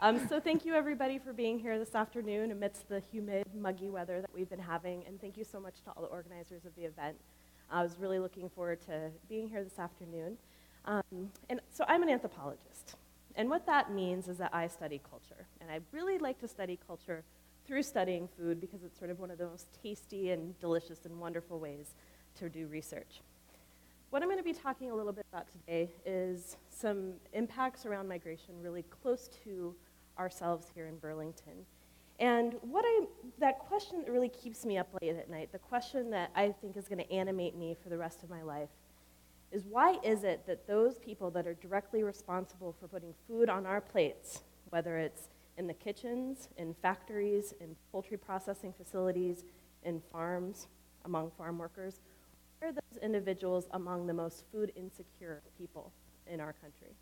So thank you everybody for being here this afternoon amidst the humid, muggy weather that we've been having, and thank you so much to all the organizers of the event. I was really looking forward to being here this afternoon. And so I'm an anthropologist, and what that means is that I study culture, and I really like to study culture through studying food because it's sort of one of the most tasty and delicious and wonderful ways to do research. What I'm going to be talking a little bit about today is some impacts around migration really close to ourselves here in Burlington. And that question that really keeps me up late at night, the question that I think is going to animate me for the rest of my life, is why is it that those people that are directly responsible for putting food on our plates, whether it's in the kitchens, in factories, in poultry processing facilities, in farms, among farm workers, are those individuals among the most food insecure people in our country?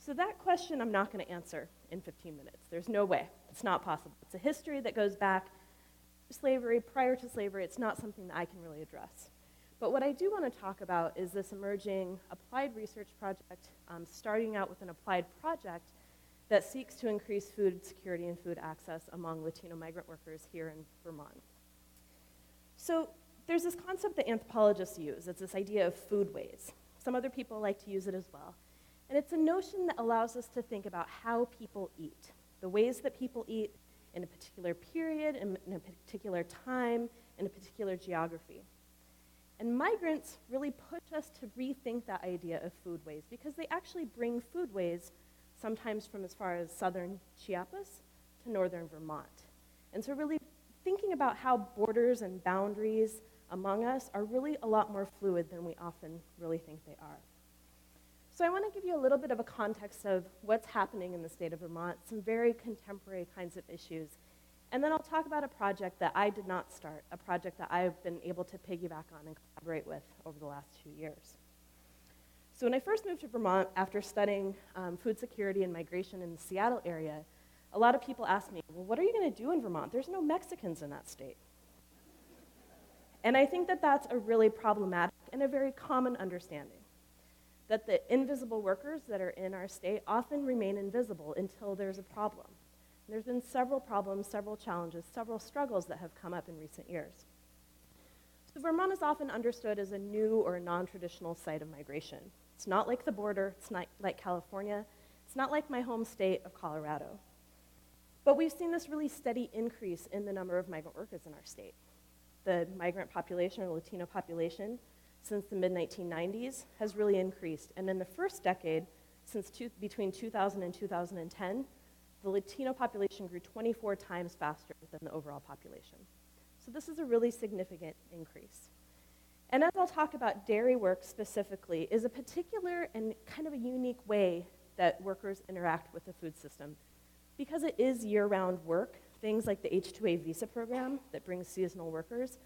So that question I'm not going to answer in 15 minutes. There's no way. It's not possible. It's a history that goes back to slavery, prior to slavery. It's not something that I can really address. But what I do want to talk about is this emerging applied research project, starting out with an applied project that seeks to increase food security and food access among Latino migrant workers here in Vermont. So there's this concept that anthropologists use. It's this idea of foodways. Some other people like to use it as well. And it's a notion that allows us to think about how people eat, the ways that people eat in a particular period, in a particular time, in a particular geography. And migrants really push us to rethink that idea of foodways because they actually bring foodways sometimes from as far as southern Chiapas to northern Vermont. And so really thinking about how borders and boundaries among us are really a lot more fluid than we often really think they are. So I want to give you a little bit of a context of what's happening in the state of Vermont, some very contemporary kinds of issues. And then I'll talk about a project that I did not start, a project that I've been able to piggyback on and collaborate with over the last 2 years. So when I first moved to Vermont after studying food security and migration in the Seattle area, a lot of people asked me, well, what are you going to do in Vermont? There's no Mexicans in that state. And I think that that's a really problematic and a very common understanding, that the invisible workers that are in our state often remain invisible until there's a problem. And there's been several problems, several challenges, several struggles that have come up in recent years. So Vermont is often understood as a new or non-traditional site of migration. It's not like the border, it's not like California, it's not like my home state of Colorado. But we've seen this really steady increase in the number of migrant workers in our state. The migrant population or Latino population since the mid-1990s has really increased. And in the first decade, between 2000 and 2010, the Latino population grew 24 times faster than the overall population. So this is a really significant increase. And as I'll talk about, dairy work specifically is a particular and kind of a unique way that workers interact with the food system. Because it is year-round work, things like the H-2A visa program that brings seasonal workers,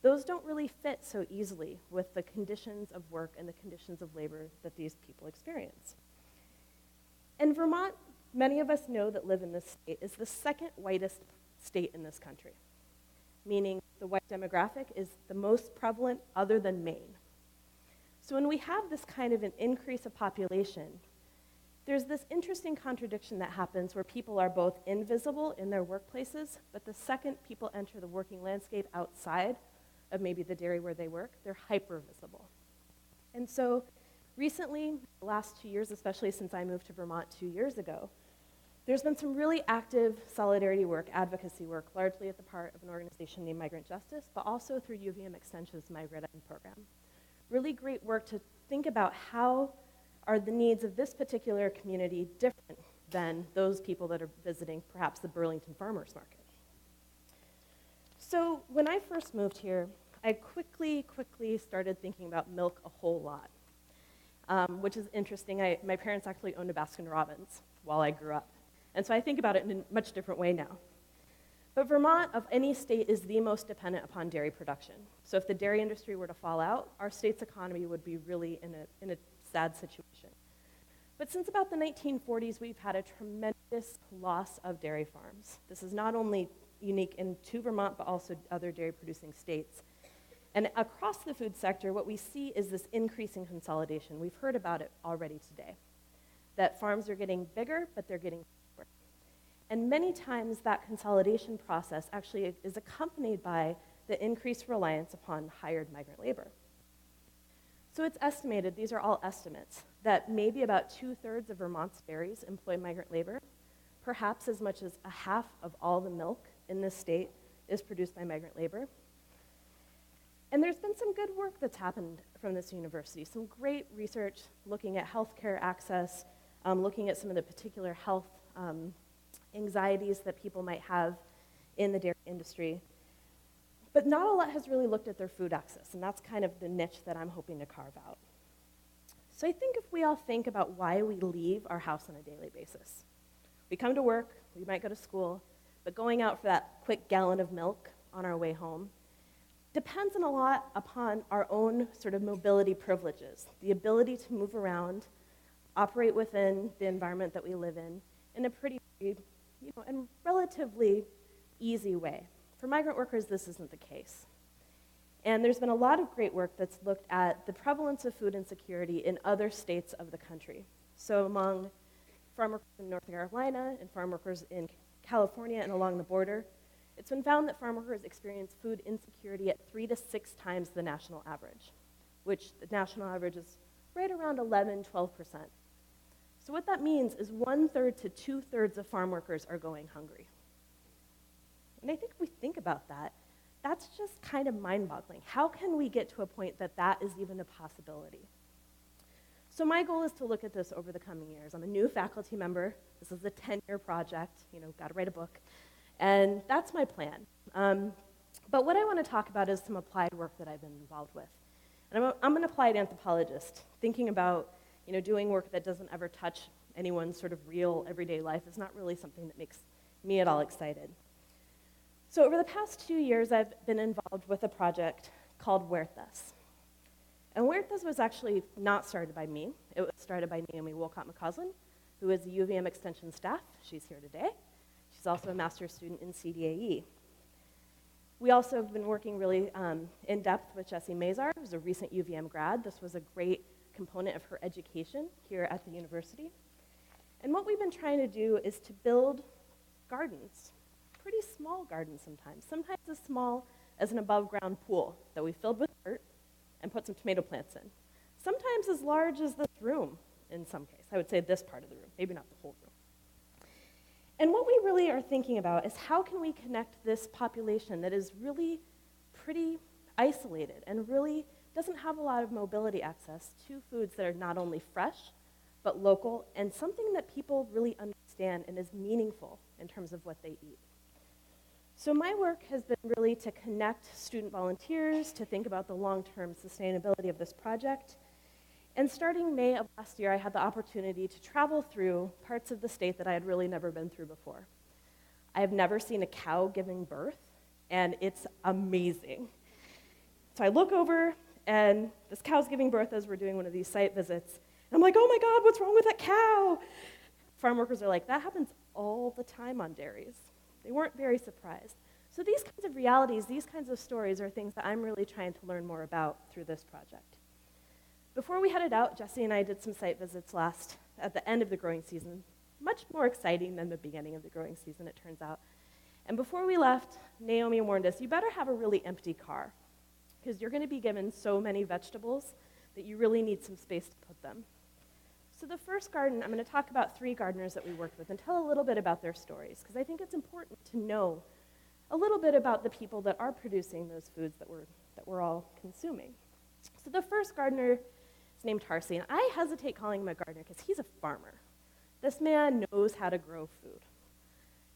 those don't really fit so easily with the conditions of work and the conditions of labor that these people experience. And Vermont, many of us know that live in this state, is the second whitest state in this country, meaning the white demographic is the most prevalent other than Maine. So when we have this kind of an increase of population, there's this interesting contradiction that happens where people are both invisible in their workplaces, but the second people enter the working landscape outside of maybe the dairy where they work, they're hyper-visible. And so recently, the last 2 years, especially since I moved to Vermont 2 years ago, there's been some really active solidarity work, advocacy work, largely at the part of an organization named Migrant Justice, but also through UVM Extension's Migrant Ed program. Really great work to think about how are the needs of this particular community different than those people that are visiting perhaps the Burlington Farmers Market. So when I first moved here, I quickly started thinking about milk a whole lot, which is interesting. My parents actually owned a Baskin-Robbins while I grew up. And so I think about it in a much different way now. But Vermont, of any state, is the most dependent upon dairy production. So if the dairy industry were to fall out, our state's economy would be really in a sad situation. But since about the 1940s, we've had a tremendous loss of dairy farms. This is not only unique to Vermont, but also other dairy-producing states. And across the food sector, what we see is this increasing consolidation. We've heard about it already today, that farms are getting bigger, but they're getting fewer. And many times that consolidation process actually is accompanied by the increased reliance upon hired migrant labor. So it's estimated, these are all estimates, that maybe about 2/3 of Vermont's dairies employ migrant labor. Perhaps as much as a half of all the milk in this state is produced by migrant labor. And there's been some good work that's happened from this university, some great research looking at healthcare access, looking at some of the particular health anxieties that people might have in the dairy industry. But not a lot has really looked at their food access, and that's kind of the niche that I'm hoping to carve out. So I think if we all think about why we leave our house on a daily basis. We come to work, we might go to school, but going out for that quick gallon of milk on our way home depends a lot upon our own sort of mobility privileges, the ability to move around, operate within the environment that we live in a pretty, and relatively easy way. For migrant workers, this isn't the case. And there's been a lot of great work that's looked at the prevalence of food insecurity in other states of the country. So among farm workers in North Carolina and farm workers in California and along the border, it's been found that farm workers experience food insecurity at 3 to 6 times the national average, which the national average is right around 11, 12%. So what that means is 1/3 to 2/3 of farm workers are going hungry. And I think if we think about that, that's just kind of mind-boggling. How can we get to a point that that is even a possibility? So my goal is to look at this over the coming years. I'm a new faculty member. This is a 10-year project, got to write a book. And that's my plan. But what I want to talk about is some applied work that I've been involved with. And I'm an applied anthropologist. Thinking about doing work that doesn't ever touch anyone's sort of real everyday life is not really something that makes me at all excited. So over the past 2 years, I've been involved with a project called Huertas. And Huertas was actually not started by me. It was started by Naomi Wolcott-McCausland, who is the UVM Extension staff. She's here today. She's also a master's student in CDAE. We also have been working really in depth with Jessie Mazar, who's a recent UVM grad. This was a great component of her education here at the university. And what we've been trying to do is to build gardens, pretty small gardens sometimes as small as an above-ground pool that we filled with dirt and put some tomato plants in. Sometimes as large as this room in some case. I would say this part of the room, maybe not the whole room. And what we really are thinking about is how can we connect this population that is really pretty isolated and really doesn't have a lot of mobility access to foods that are not only fresh, but local, and something that people really understand and is meaningful in terms of what they eat. So my work has been really to connect student volunteers, to think about the long-term sustainability of this project. And starting May of last year, I had the opportunity to travel through parts of the state that I had really never been through before. I have never seen a cow giving birth, and it's amazing. So I look over, and this cow's giving birth as we're doing one of these site visits. And I'm like, oh my God, what's wrong with that cow? Farm workers are like, that happens all the time on dairies. They weren't very surprised. So these kinds of realities, these kinds of stories are things that I'm really trying to learn more about through this project. Before we headed out, Jessie and I did some site visits at the end of the growing season, much more exciting than the beginning of the growing season, it turns out. And before we left, Naomi warned us, you better have a really empty car, because you're going to be given so many vegetables that you really need some space to put them. So the first garden, I'm going to talk about 3 gardeners that we worked with and tell a little bit about their stories, because I think it's important to know a little bit about the people that are producing those foods that we're all consuming. So the first gardener is named Tarsi, and I hesitate calling him a gardener because he's a farmer. This man knows how to grow food.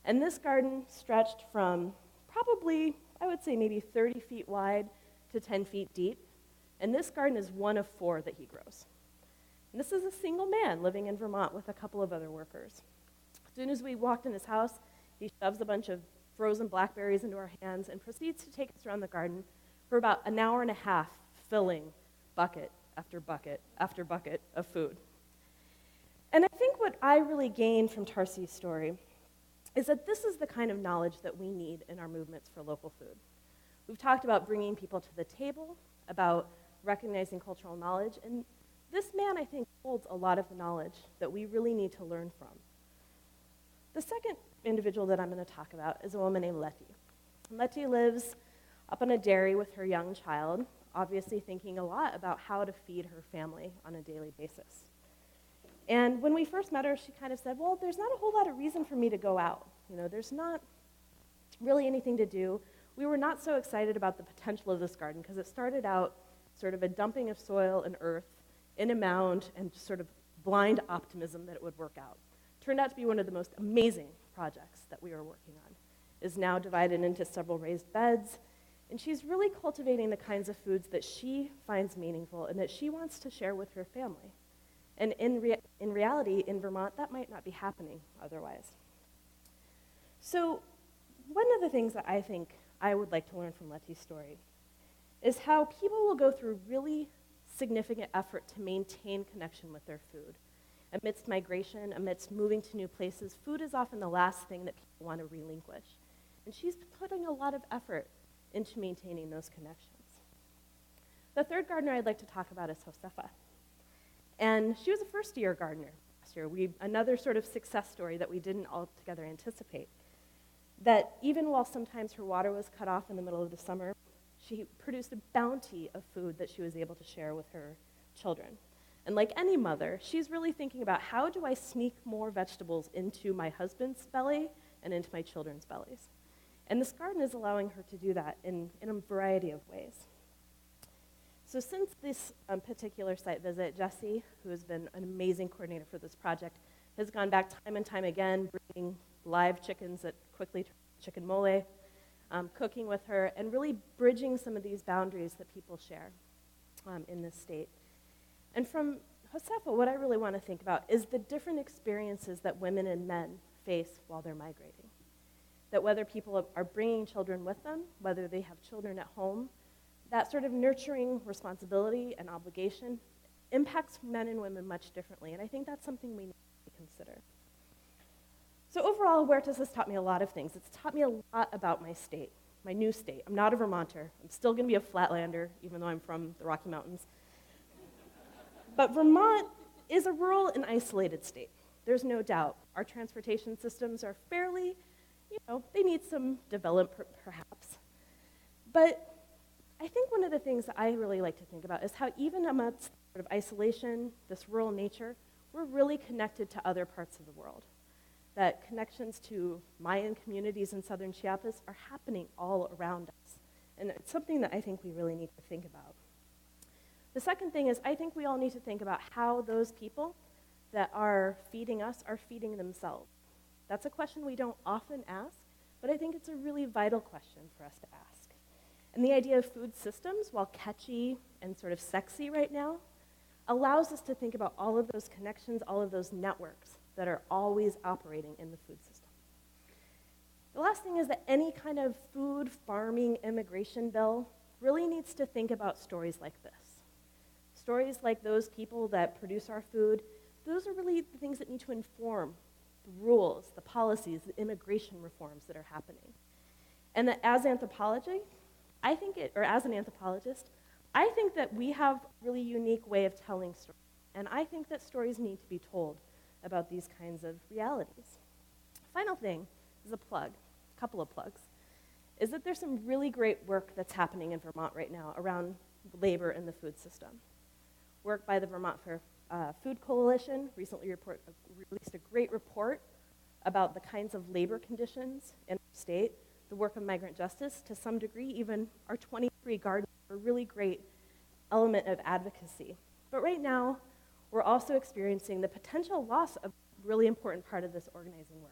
And this garden stretched from probably, I would say maybe 30 feet wide to 10 feet deep, and this garden is one of 4 that he grows. And this is a single man living in Vermont with a couple of other workers. As soon as we walked in his house, he shoves a bunch of frozen blackberries into our hands and proceeds to take us around the garden for about an hour and a half, filling bucket after bucket after bucket of food. And I think what I really gained from Tarsi's story is that this is the kind of knowledge that we need in our movements for local food. We've talked about bringing people to the table, about recognizing cultural knowledge, and this man, I think, holds a lot of the knowledge that we really need to learn from. The second individual that I'm going to talk about is a woman named Letty. Letty lives up on a dairy with her young child, obviously thinking a lot about how to feed her family on a daily basis. And when we first met her, she kind of said, well, there's not a whole lot of reason for me to go out. There's not really anything to do. We were not so excited about the potential of this garden because it started out sort of a dumping of soil and earth in a mound and just sort of blind optimism that it would work out. Turned out to be one of the most amazing projects that we were working on. Is now divided into several raised beds, and she's really cultivating the kinds of foods that she finds meaningful and that she wants to share with her family. And in reality, in Vermont, that might not be happening otherwise. So one of the things that I think I would like to learn from Letty's story is how people will go through really significant effort to maintain connection with their food. Amidst migration, amidst moving to new places, food is often the last thing that people want to relinquish. And she's putting a lot of effort into maintaining those connections. The third gardener I'd like to talk about is Josefa. And she was a first-year gardener last year. Another sort of success story that we didn't altogether anticipate. That even while sometimes her water was cut off in the middle of the summer, she produced a bounty of food that she was able to share with her children. And like any mother, she's really thinking about how do I sneak more vegetables into my husband's belly and into my children's bellies. And this garden is allowing her to do that in a variety of ways. So since this particular site visit, Jessie, who has been an amazing coordinator for this project, has gone back time and time again, bringing live chickens that quickly turn to chicken mole, cooking with her, and really bridging some of these boundaries that people share in this state. And from Josefa, what I really want to think about is the different experiences that women and men face while they're migrating. That whether people are bringing children with them, whether they have children at home, that sort of nurturing responsibility and obligation impacts men and women much differently, and I think that's something we need to consider. So overall, Huertas has taught me a lot of things. It's taught me a lot about my state, my new state. I'm not a Vermonter. I'm still going to be a Flatlander, even though I'm from the Rocky Mountains. But Vermont is a rural and isolated state. There's no doubt. Our transportation systems are fairly, they need some development perhaps. But I think one of the things that I really like to think about is how even amidst sort of isolation, this rural nature, we're really connected to other parts of the world. That connections to Mayan communities in southern Chiapas are happening all around us. And it's something that I think we really need to think about. The second thing is I think we all need to think about how those people that are feeding us are feeding themselves. That's a question we don't often ask, but I think it's a really vital question for us to ask. And the idea of food systems, while catchy and sort of sexy right now, allows us to think about all of those connections, all of those networks that are always operating in the food system. The last thing is that any kind of food farming immigration bill really needs to think about stories like this. Stories like those people that produce our food, those are really the things that need to inform the rules, the policies, the immigration reforms that are happening. And that as anthropology, as an anthropologist, I think that we have a really unique way of telling stories. And I think that stories need to be told about these kinds of realities. Final thing is a couple of plugs, is that there's some really great work that's happening in Vermont right now around labor in the food system. Work by the Vermont Fair Food Coalition recently released a great report about the kinds of labor conditions in our state. The work of migrant justice, to some degree, even our 23 gardens are a really great element of advocacy. But right now, we're also experiencing the potential loss of a really important part of this organizing work.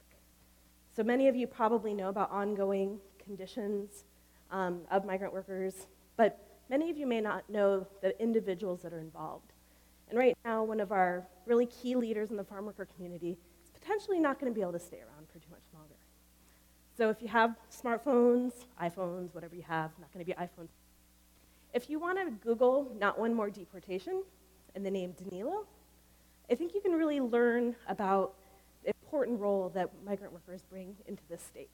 So many of you probably know about ongoing conditions of migrant workers, but many of you may not know the individuals that are involved. And right now, one of our really key leaders in the farm worker community is potentially not going to be able to stay around for too much longer. So if you have smartphones, iPhones, whatever you have, not going to be iPhones. If you want to Google "not one more deportation" and the name Danilo, I think you can really learn about the important role that migrant workers bring into this state.